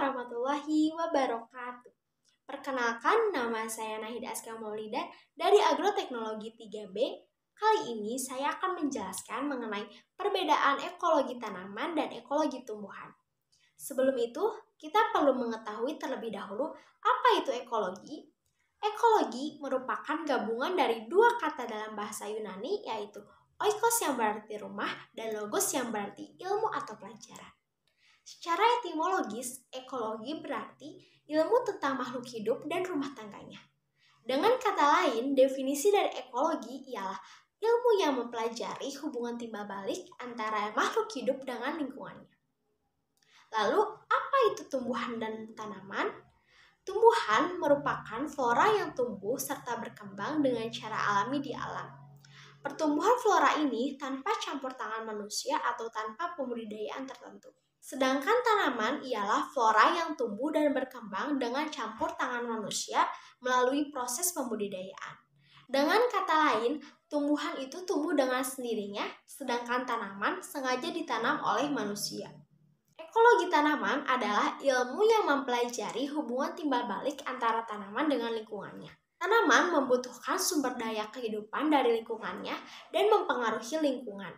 warahmatullahi wabarakatuh. Perkenalkan, nama saya Nahida Askia Maulida dari Agroteknologi 3B. Kali ini saya akan menjelaskan mengenai perbedaan ekologi tanaman dan ekologi tumbuhan. Sebelum itu, kita perlu mengetahui terlebih dahulu apa itu ekologi. Ekologi merupakan gabungan dari dua kata dalam bahasa Yunani, yaitu oikos yang berarti rumah dan logos yang berarti ilmu atau pelajaran. Secara etimologis, ekologi berarti ilmu tentang makhluk hidup dan rumah tangganya. Dengan kata lain, definisi dari ekologi ialah ilmu yang mempelajari hubungan timbal balik antara makhluk hidup dengan lingkungannya. Lalu, apa itu tumbuhan dan tanaman? Tumbuhan merupakan flora yang tumbuh serta berkembang dengan cara alami di alam. Pertumbuhan flora ini tanpa campur tangan manusia atau tanpa pembudidayaan tertentu. Sedangkan tanaman ialah flora yang tumbuh dan berkembang dengan campur tangan manusia melalui proses pembudidayaan. Dengan kata lain, tumbuhan itu tumbuh dengan sendirinya, sedangkan tanaman sengaja ditanam oleh manusia. Ekologi tanaman adalah ilmu yang mempelajari hubungan timbal balik antara tanaman dengan lingkungannya. Tanaman membutuhkan sumber daya kehidupan dari lingkungannya dan mempengaruhi lingkungan.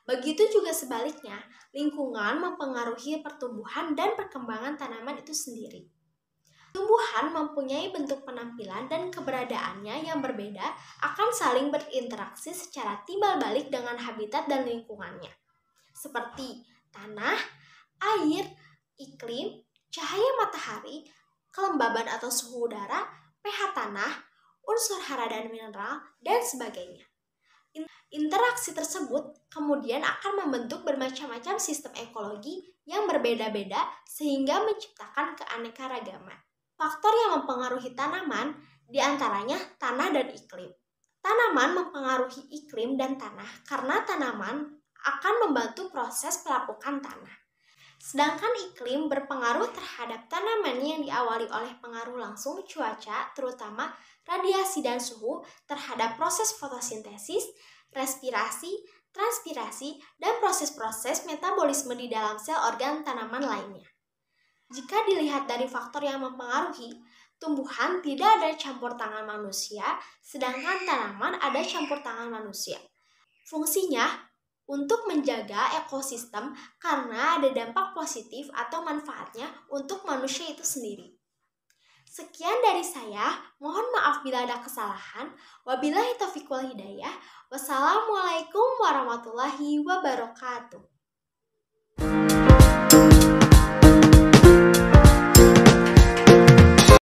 Begitu juga sebaliknya, lingkungan mempengaruhi pertumbuhan dan perkembangan tanaman itu sendiri. Tumbuhan mempunyai bentuk penampilan dan keberadaannya yang berbeda akan saling berinteraksi secara timbal balik dengan habitat dan lingkungannya, seperti tanah, air, iklim, cahaya matahari, kelembaban atau suhu udara, pH tanah, unsur hara dan mineral, dan sebagainya. Interaksi tersebut kemudian akan membentuk bermacam-macam sistem ekologi yang berbeda-beda sehingga menciptakan keanekaragaman. Faktor yang mempengaruhi tanaman diantaranya tanah dan iklim. Tanaman mempengaruhi iklim dan tanah karena tanaman akan membantu proses pelapukan tanah. Sedangkan iklim berpengaruh terhadap tanaman yang diawali oleh pengaruh langsung cuaca, terutama radiasi dan suhu terhadap proses fotosintesis, respirasi, transpirasi, dan proses-proses metabolisme di dalam sel organ tanaman lainnya. Jika dilihat dari faktor yang mempengaruhi, tumbuhan tidak ada campur tangan manusia, sedangkan tanaman ada campur tangan manusia. Fungsinya untuk menjaga ekosistem karena ada dampak positif atau manfaatnya untuk manusia itu sendiri. Sekian dari saya, mohon maaf bila ada kesalahan. Wabillahi taufiq wal hidayah. Wassalamualaikum warahmatullahi wabarakatuh.